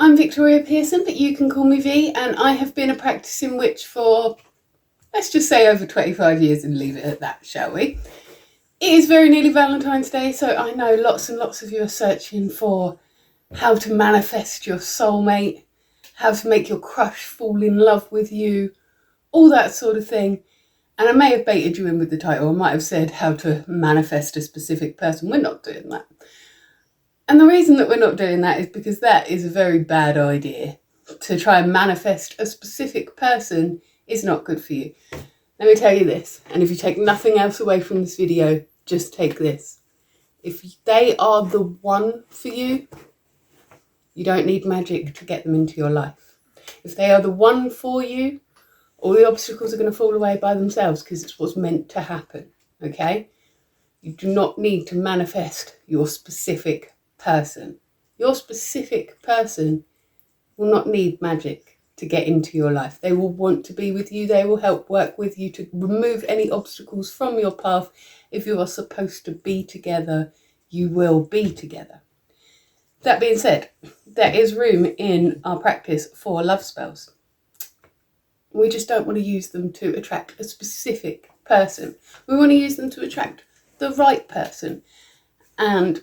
I'm Victoria Pearson, but you can call me V, and I have been a practicing witch for, let's just say, over 25 years and leave it at that, shall we? It is very nearly Valentine's Day, so I know lots and lots of you are searching for how to manifest your soulmate, how to make your crush fall in love with you, all that sort of thing. And I may have baited you in with the title. I might have said how to manifest a specific person. We're not doing that. And the reason that we're not doing that is because that is a very bad idea. To try and manifest a specific person is not good for you. Let me tell you this, and if you take nothing else away from this video, just take this. If they are the one for you, you don't need magic to get them into your life. If they are the one for you, all the obstacles are going to fall away by themselves because it's what's meant to happen, okay? You do not need to manifest your specific person. Your specific person will not need magic to get into your life. They will want to be with you. They will help work with you to remove any obstacles from your path. If you are supposed to be together, you will be together. That being said, there is room in our practice for love spells. We just don't want to use them to attract a specific person. We want to use them to attract the right person. And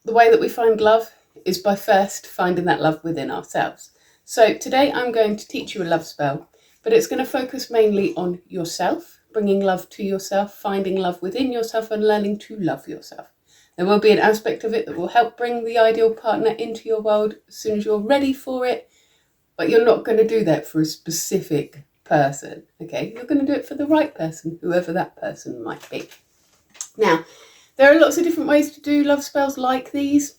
the way that we find love is by first finding that love within ourselves. So today I'm going to teach you a love spell, but it's going to focus mainly on yourself, bringing love to yourself, finding love within yourself and learning to love yourself. There will be an aspect of it that will help bring the ideal partner into your world as soon as you're ready for it, but you're not going to do that for a specific person, okay? You're going to do it for the right person, whoever that person might be. Now, there are lots of different ways to do love spells like these,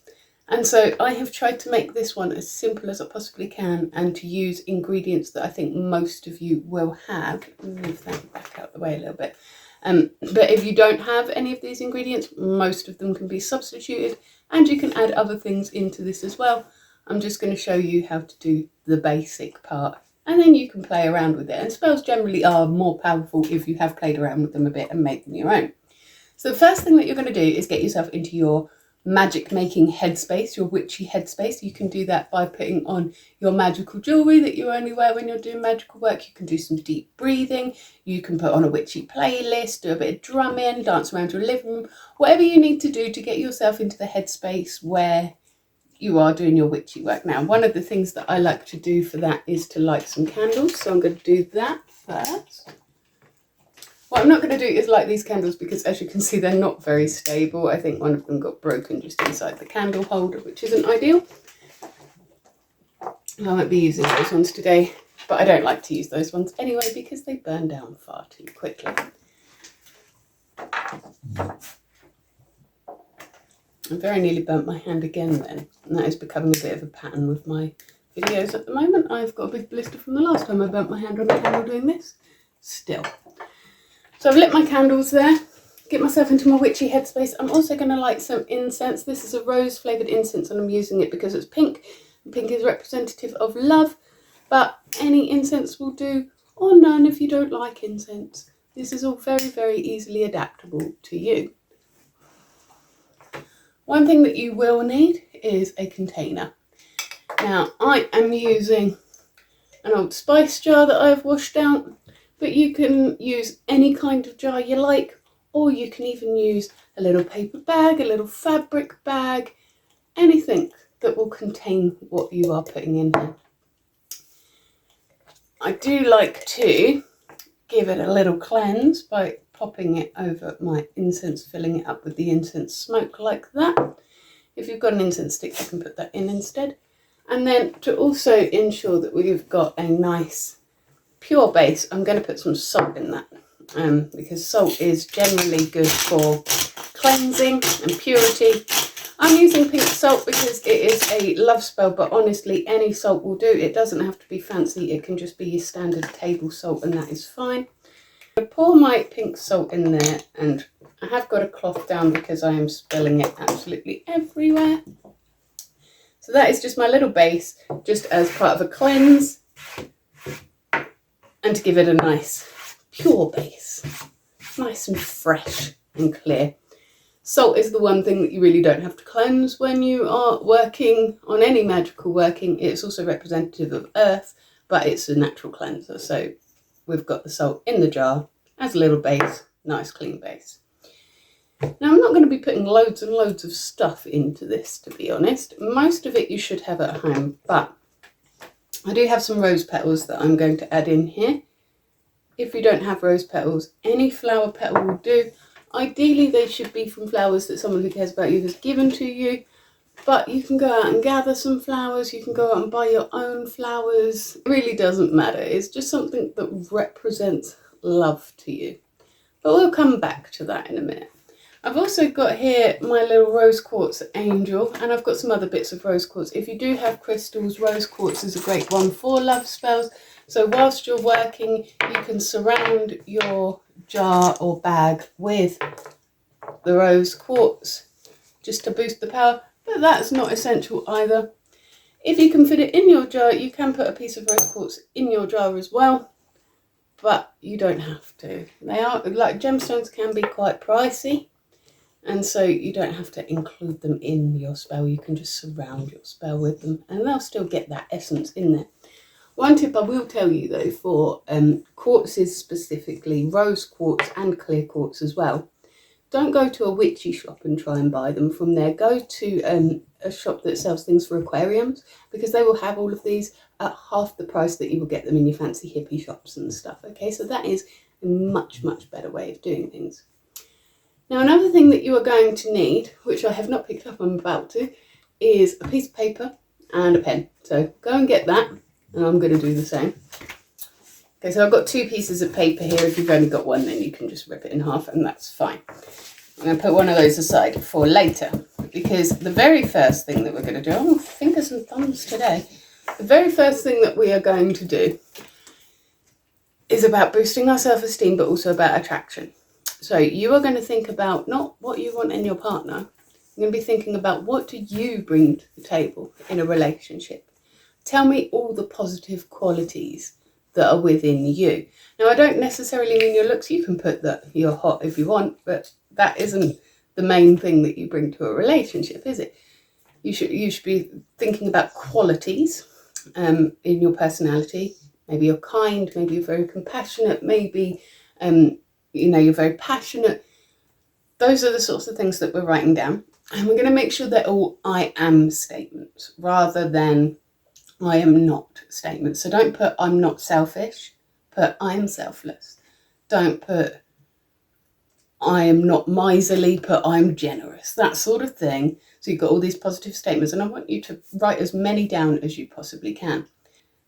and so I have tried to make this one as simple as I possibly can and to use ingredients that I think most of you will have. Move that back out the way a little bit. But if you don't have any of these ingredients, most of them can be substituted, and you can add other things into this as well. I'm just going to show you how to do the basic part, and then you can play around with it. And spells generally are more powerful if you have played around with them a bit and made them your own. So the first thing that you're going to do is get yourself into your magic making headspace, your witchy headspace. You can do that by putting on your magical jewellery that you only wear when you're doing magical work. You can do some deep breathing. You can put on a witchy playlist, do a bit of drumming, dance around your living room, whatever you need to do to get yourself into the headspace where you are doing your witchy work. Now, one of the things that I like to do for that is to light some candles. So I'm going to do that first. What I'm not going to do is light these candles because, as you can see, they're not very stable. I think one of them got broken just inside the candle holder, which isn't ideal. I won't be using those ones today, but I don't like to use those ones anyway because they burn down far too quickly. I very nearly burnt my hand again then, and that is becoming a bit of a pattern with my videos at the moment. I've got a big blister from the last time I burnt my hand on a candle doing this. Still. So I've lit my candles there, get myself into my witchy headspace. I'm also going to light some incense. This is a rose flavoured incense and I'm using it because it's pink. And pink is representative of love, but any incense will do, or none if you don't like incense. This is all very, very easily adaptable to you. One thing that you will need is a container. Now I am using an old spice jar that I've washed out. But you can use any kind of jar you like, or you can even use a little paper bag, a little fabric bag, anything that will contain what you are putting in here. I do like to give it a little cleanse by popping it over my incense, filling it up with the incense smoke like that. If you've got an incense stick, you can put that in instead. And then to also ensure that we've got a nice pure base, I'm going to put some salt in that because salt is generally good for cleansing and purity. I'm using pink salt because it is a love spell, but honestly any salt will do. It doesn't have to be fancy, it can just be your standard table salt and that is fine. I pour my pink salt in there and I have got a cloth down because I am spilling it absolutely everywhere. So that is just my little base, just as part of a cleanse. And to give it a nice pure base, nice and fresh and clear. Salt is the one thing that you really don't have to cleanse when you are working on any magical working. It's also representative of earth, but it's a natural cleanser. So we've got the salt in the jar as a little base, nice clean base. Now I'm not going to be putting loads and loads of stuff into this, to be honest. Most of it you should have at home, but I do have some rose petals that I'm going to add in here. If you don't have rose petals, any flower petal will do. Ideally they should be from flowers that someone who cares about you has given to you, but you can go out and gather some flowers, you can go out and buy your own flowers. It really doesn't matter, it's just something that represents love to you. But we'll come back to that in a minute. I've also got here my little rose quartz angel, and I've got some other bits of rose quartz. If you do have crystals, rose quartz is a great one for love spells. So whilst you're working, you can surround your jar or bag with the rose quartz just to boost the power, but that's not essential either. If you can fit it in your jar, you can put a piece of rose quartz in your jar as well, but you don't have to. They are, like, gemstones can be quite pricey, and so you don't have to include them in your spell. You can just surround your spell with them and they'll still get that essence in there. One tip I will tell you though, for quartzes specifically, rose quartz and clear quartz as well, don't go to a witchy shop and try and buy them from there. Go to a shop that sells things for aquariums, because they will have all of these at half the price that you will get them in your fancy hippie shops and stuff. Okay, so that is a much, much better way of doing things. Now another thing that you are going to need, which I have not picked up, I'm about to, is a piece of paper and a pen. So go and get that, and I'm going to do the same. Okay, so I've got 2 pieces of paper here. If you've only got one, then you can just rip it in half and that's fine. I'm going to put one of those aside for later, because the very first thing that we're going to do, oh, fingers and thumbs today, the very first thing that we are going to do is about boosting our self-esteem, but also about attraction. So you are going to think about not what you want in your partner. You're going to be thinking about, what do you bring to the table in a relationship? Tell me all the positive qualities that are within you. Now, I don't necessarily mean your looks. You can put that you're hot if you want, but that isn't the main thing that you bring to a relationship, is it? You should be thinking about qualities in your personality. Maybe you're kind, maybe you're very compassionate, maybe you're very passionate. Those are the sorts of things that we're writing down. And we're going to make sure they're all I am statements rather than I am not statements. So don't put I'm not selfish, put I'm selfless. Don't put I am not miserly, put I'm generous. That sort of thing. So you've got all these positive statements, and I want you to write as many down as you possibly can.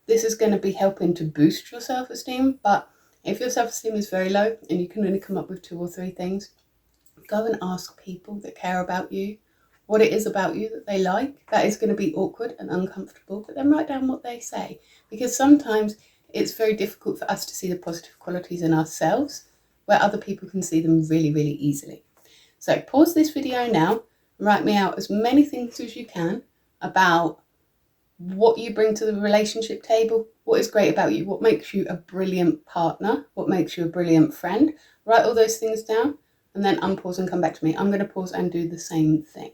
This is going to be helping to boost your self-esteem, but if your self-esteem is very low and you can only come up with 2 or 3 things, go and ask people that care about you what it is about you that they like. That is going to be awkward and uncomfortable, but then write down what they say, because sometimes it's very difficult for us to see the positive qualities in ourselves where other people can see them really, really easily. So pause this video now and write me out as many things as you can about what you bring to the relationship table, what is great about you, what makes you a brilliant partner, what makes you a brilliant friend. Write all those things down and then unpause and come back to me. I'm going to pause and do the same thing.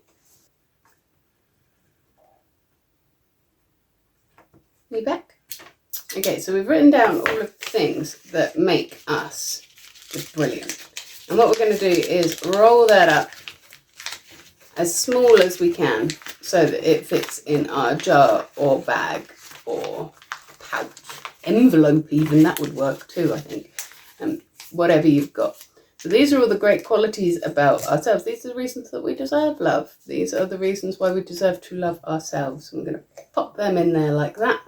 You back? Okay, so we've written down all of the things that make us just brilliant. And what we're going to do is roll that up as small as we can so that it fits in our jar or bag or pouch, envelope even, that would work too, I think, whatever you've got. So these are all the great qualities about ourselves. These are the reasons that we deserve love. These are the reasons why we deserve to love ourselves. I'm going to pop them in there like that,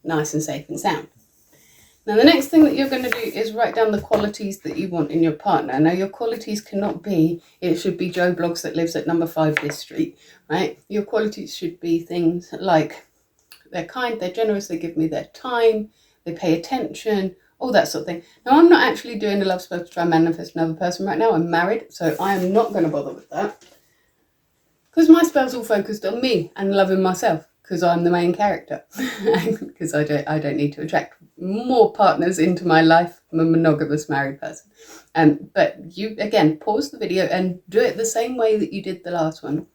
nice and safe and sound. Now the next thing that you're going to do is write down the qualities that you want in your partner. Now your qualities cannot be, it should be Joe Bloggs that lives at number 5 this street, right? Your qualities should be things like they're kind, they're generous, they give me their time, they pay attention, all that sort of thing. Now I'm not actually doing a love spell to try and manifest another person right now. I'm married, so I am not going to bother with that, because my spell's all focused on me and loving myself. because I'm the main character, because I don't need to attract more partners into my life. I'm a monogamous married person. But you, again, pause the video and do it the same way that you did the last one.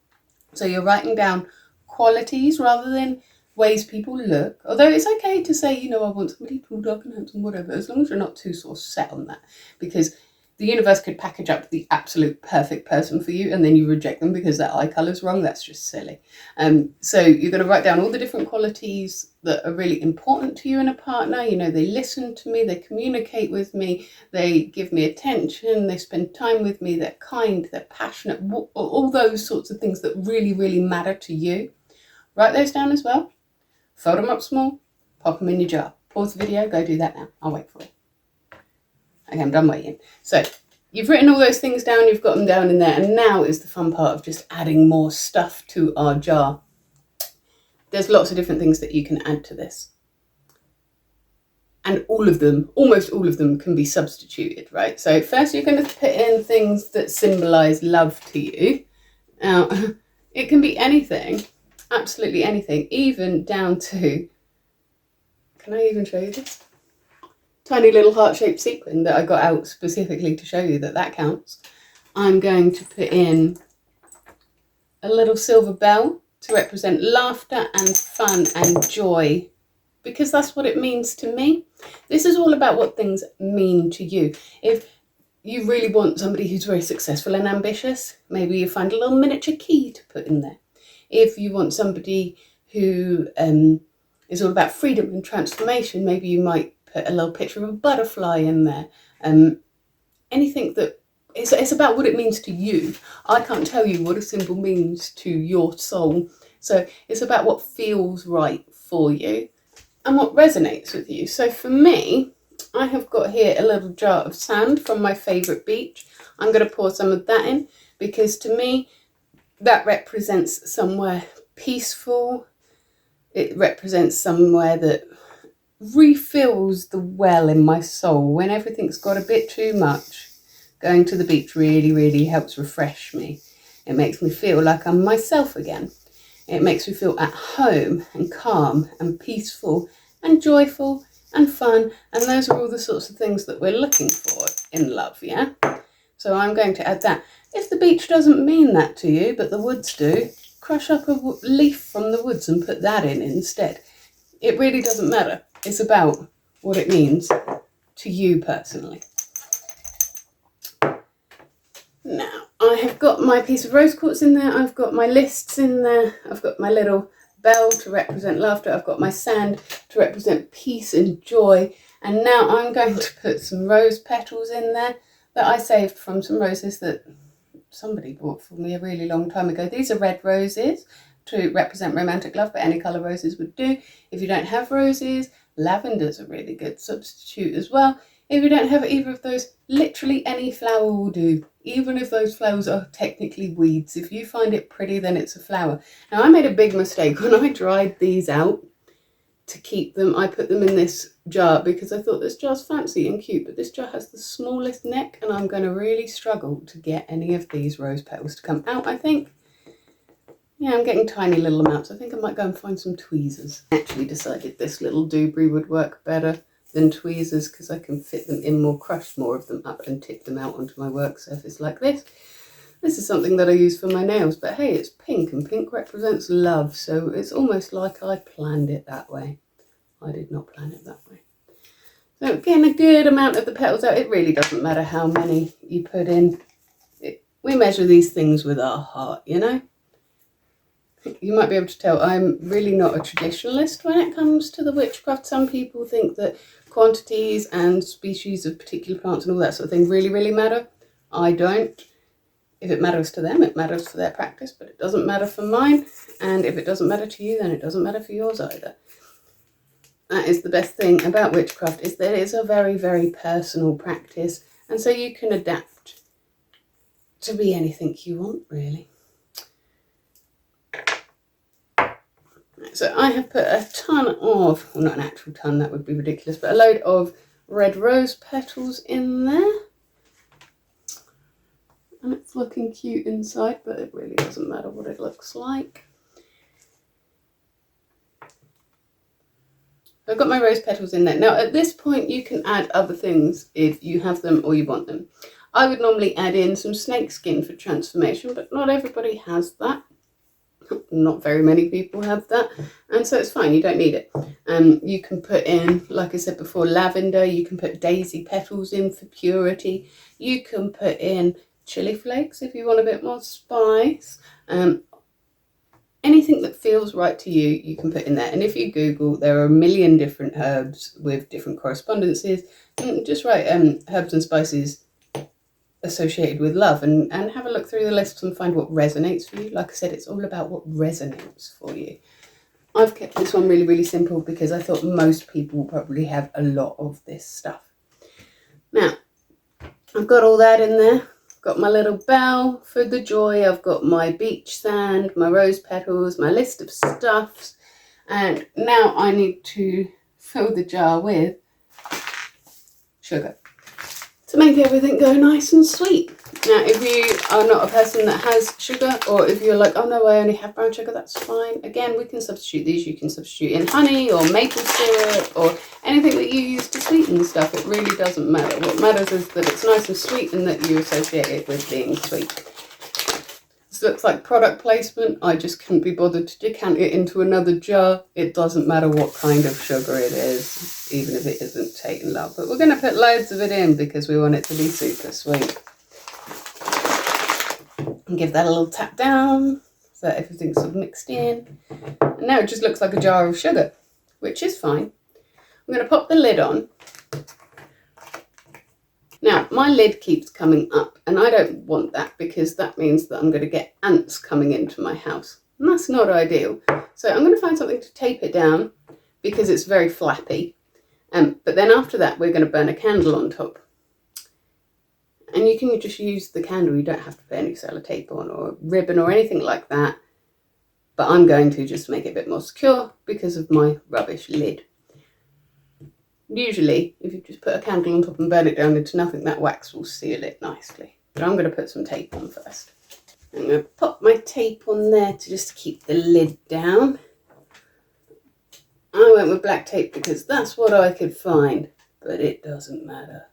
So you're writing down qualities rather than ways people look. Although it's okay to say, I want somebody tall, dark and handsome, whatever, as long as you're not too sort of set on that. Because the universe could package up the absolute perfect person for you and then you reject them because their eye colour's wrong. That's just silly. So you're going to write down all the different qualities that are really important to you in a partner. They listen to me, they communicate with me, they give me attention, they spend time with me, they're kind, they're passionate, all those sorts of things that really, really matter to you. Write those down as well. Fold them up small, pop them in your jar. Pause the video, go do that now. I'll wait for you. Okay, I'm done waiting. So you've written all those things down, you've got them down in there, and now is the fun part of just adding more stuff to our jar. There's lots of different things that you can add to this. And all of them, almost all of them, can be substituted, right? So first you're going to put in things that symbolise love to you. Now, it can be anything, absolutely anything, even down to, can I even show you this? Tiny little heart-shaped sequin that I got out specifically to show you that counts. I'm going to put in a little silver bell to represent laughter and fun and joy, because that's what it means to me. This is all about what things mean to you. If you really want somebody who's very successful and ambitious, maybe you find a little miniature key to put in there. If you want somebody who is all about freedom and transformation, maybe you might put a little picture of a butterfly in there. Anything that it's about what it means to you. I can't tell you what a symbol means to your soul. So it's about what feels right for you and what resonates with you. So for me, I have got here a little jar of sand from my favourite beach. I'm going to pour some of that in because to me, that represents somewhere peaceful. It represents somewhere that refills the well in my soul when everything's got a bit too much. Going to the beach really, really helps refresh me. It makes me feel like I'm myself again. It makes me feel at home and calm and peaceful and joyful and fun. And those are all the sorts of things that we're looking for in love, yeah? So I'm going to add that. If the beach doesn't mean that to you, but the woods do, crush up a leaf from the woods and put that in instead. It really doesn't matter. It's about what it means to you personally. Now, I have got my piece of rose quartz in there. I've got my lists in there. I've got my little bell to represent laughter. I've got my sand to represent peace and joy. And now I'm going to put some rose petals in there that I saved from some roses that somebody bought for me a really long time ago. These are red roses to represent romantic love, but any colour roses would do. If you don't have roses, lavender's a really good substitute as well. If you don't have either of those, literally any flower will do, even if those flowers are technically weeds. If you find it pretty, then it's a flower. Now, I made a big mistake when I dried these out to keep them. I put them in this jar because I thought this jar's fancy and cute, but this jar has the smallest neck and I'm going to really struggle to get any of these rose petals to come out, I think. Yeah, I'm getting tiny little amounts. I think I might go and find some tweezers. I actually decided this little doobrey would work better than tweezers because I can fit them in more, crush more of them up and tip them out onto my work surface like this. This is something that I use for my nails, but hey, it's pink and pink represents love, so it's almost like I planned it that way. I did not plan it that way. So getting a good amount of the petals out. It really doesn't matter how many you put in. We measure these things with our heart, you know? You might be able to tell I'm really not a traditionalist when it comes to the witchcraft. Some people think that quantities and species of particular plants and all that sort of thing really, really matter. I don't. If it matters to them, it matters for their practice, but it doesn't matter for mine. And if it doesn't matter to you, then it doesn't matter for yours either. That is the best thing about witchcraft, is that it's a very, very personal practice. And so you can adapt to be anything you want, really. So I have put a ton of, well, not an actual ton, that would be ridiculous, but a load of red rose petals in there. And it's looking cute inside, but it really doesn't matter what it looks like. I've got my rose petals in there. Now at this point you can add other things if you have them or you want them. I would normally add in some snake skin for transformation, but not everybody has that. Not very many people have that, and so it's fine, you don't need it. You can put in, like I said before, lavender. You can put daisy petals in for purity. You can put in chili flakes if you want a bit more spice. Anything that feels right to you, you can put in there. And if you Google, there are a million different herbs with different correspondences. Just write herbs and spices associated with love and have a look through the lists and find what resonates for you. Like I said, it's all about what resonates for you. I've kept this one really, really simple because I thought most people will probably have a lot of this stuff. Now, I've got all that in there. Got my little bell for the joy. I've got my beach sand, my rose petals, my list of stuffs. And now I need to fill the jar with sugar to make everything go nice and sweet. Now, if you are not a person that has sugar, or if you're like, oh no, I only have brown sugar, that's fine. Again, we can substitute these. You can substitute in honey or maple syrup or anything that you use to sweeten stuff. It really doesn't matter. What matters is that it's nice and sweet and that you associate it with being sweet. This looks like product placement. I just couldn't be bothered to decant it into another jar. It doesn't matter what kind of sugar it is, even if it isn't Tate and Love. But we're going to put loads of it in because we want it to be super sweet. And give that a little tap down so that everything's sort of mixed in. And now it just looks like a jar of sugar, which is fine. I'm going to pop the lid on. Now, my lid keeps coming up, and I don't want that because that means that I'm going to get ants coming into my house. And that's not ideal. So I'm going to find something to tape it down because it's very flappy. But then after that, we're going to burn a candle on top. And you can just use the candle. You don't have to put any sellotape on or ribbon or anything like that. But I'm going to just make it a bit more secure because of my rubbish lid. Usually, if you just put a candle on top and burn it down into nothing, that wax will seal it nicely. But I'm going to put some tape on first. I'm going to pop my tape on there to just keep the lid down. I went with black tape because that's what I could find, but it doesn't matter.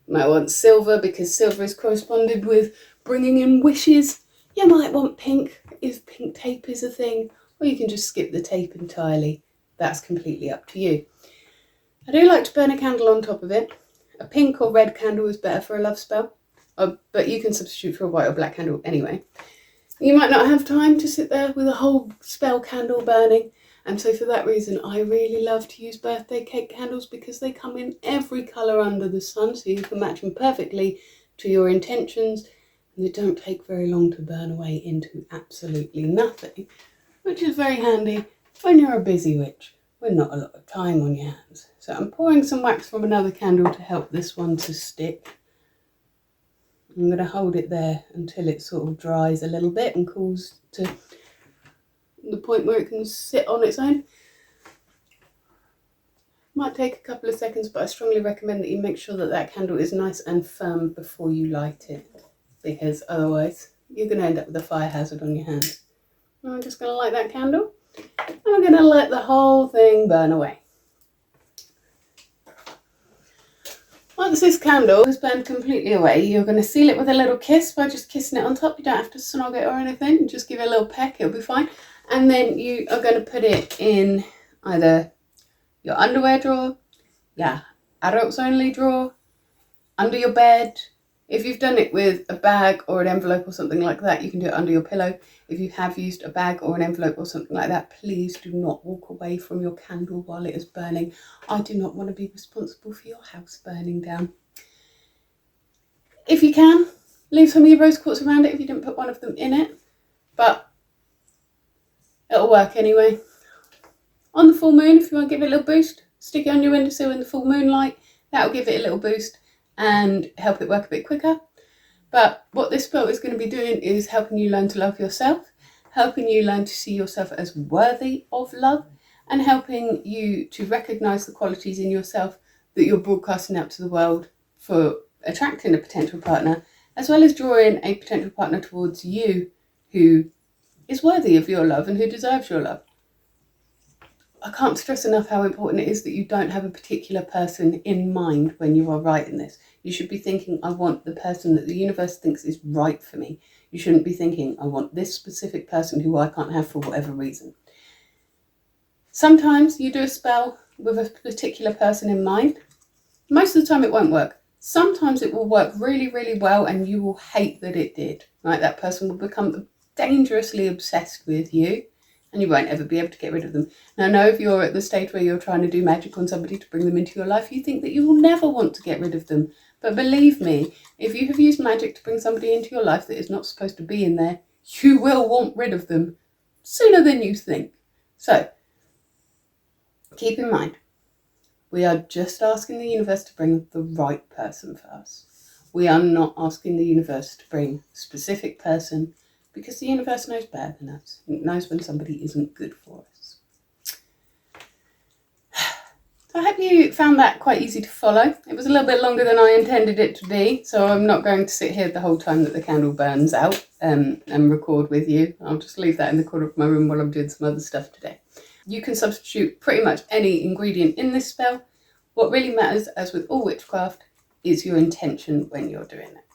You might want silver because silver is corresponded with bringing in wishes. You might want pink if pink tape is a thing, or you can just skip the tape entirely. That's completely up to you. I do like to burn a candle on top of it. A pink or red candle is better for a love spell, but you can substitute for a white or black candle anyway. You might not have time to sit there with a whole spell candle burning, and so for that reason I really love to use birthday cake candles because they come in every colour under the sun, so you can match them perfectly to your intentions, and they don't take very long to burn away into absolutely nothing, which is very handy when you're a busy witch with not a lot of time on your hands. So I'm pouring some wax from another candle to help this one to stick. I'm going to hold it there until it sort of dries a little bit and cools to the point where it can sit on its own. Might take a couple of seconds, but I strongly recommend that you make sure that that candle is nice and firm before you light it, because otherwise you're going to end up with a fire hazard on your hands. I'm just going to light that candle. I'm going to let the whole thing burn away. Once this candle has burned completely away, you're going to seal it with a little kiss by just kissing it on top. You don't have to snog it or anything, just give it a little peck, it'll be fine. And then you are going to put it in either your underwear drawer, your adults only drawer, under your bed. If you've done it with a bag or an envelope or something like that, you can do it under your pillow. If you have used a bag or an envelope or something like that, please do not walk away from your candle while it is burning. I do not want to be responsible for your house burning down. If you can, leave some of your rose quartz around it if you didn't put one of them in it, but it'll work anyway. On the full moon, if you want to give it a little boost, stick it on your windowsill in the full moonlight. That'll give it a little boost and help it work a bit quicker. But what this spell is going to be doing is helping you learn to love yourself, helping you learn to see yourself as worthy of love, and helping you to recognise the qualities in yourself that you're broadcasting out to the world for attracting a potential partner, as well as drawing a potential partner towards you who is worthy of your love and who deserves your love. I can't stress enough how important it is that you don't have a particular person in mind when you are writing this. You should be thinking, I want the person that the universe thinks is right for me. You shouldn't be thinking, I want this specific person who I can't have for whatever reason. Sometimes you do a spell with a particular person in mind. Most of the time it won't work. Sometimes it will work really, really well and you will hate that it did. Right? That person will become dangerously obsessed with you and you won't ever be able to get rid of them. Now, I know if you're at the stage where you're trying to do magic on somebody to bring them into your life, you think that you will never want to get rid of them. But believe me, if you have used magic to bring somebody into your life that is not supposed to be in there, you will want rid of them sooner than you think. So, keep in mind, we are just asking the universe to bring the right person for us. We are not asking the universe to bring a specific person because the universe knows better than us. It knows when somebody isn't good for us. So I hope you found that quite easy to follow. It was a little bit longer than I intended it to be, so I'm not going to sit here the whole time that the candle burns out and record with you. I'll just leave that in the corner of my room while I'm doing some other stuff today. You can substitute pretty much any ingredient in this spell. What really matters, as with all witchcraft, is your intention when you're doing it.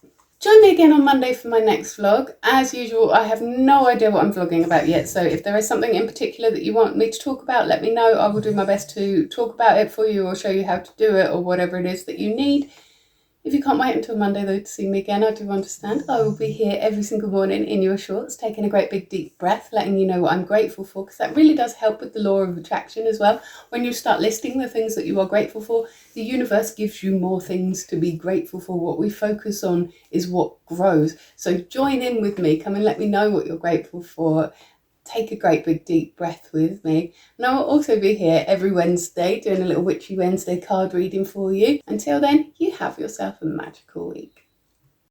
Join me again on Monday for my next vlog. As usual, I have no idea what I'm vlogging about yet, so if there is something in particular that you want me to talk about, let me know. I will do my best to talk about it for you or show you how to do it or whatever it is that you need. If you can't wait until Monday though to see me again, I do understand. I will be here every single morning in your shorts, taking a great big deep breath, letting you know what I'm grateful for, because that really does help with the law of attraction as well. When you start listing the things that you are grateful for, the universe gives you more things to be grateful for. What we focus on is what grows. So join in with me, come and let me know what you're grateful for. Take a great big deep breath with me. And I will also be here every Wednesday doing a little Witchy Wednesday card reading for you. Until then, you have yourself a magical week.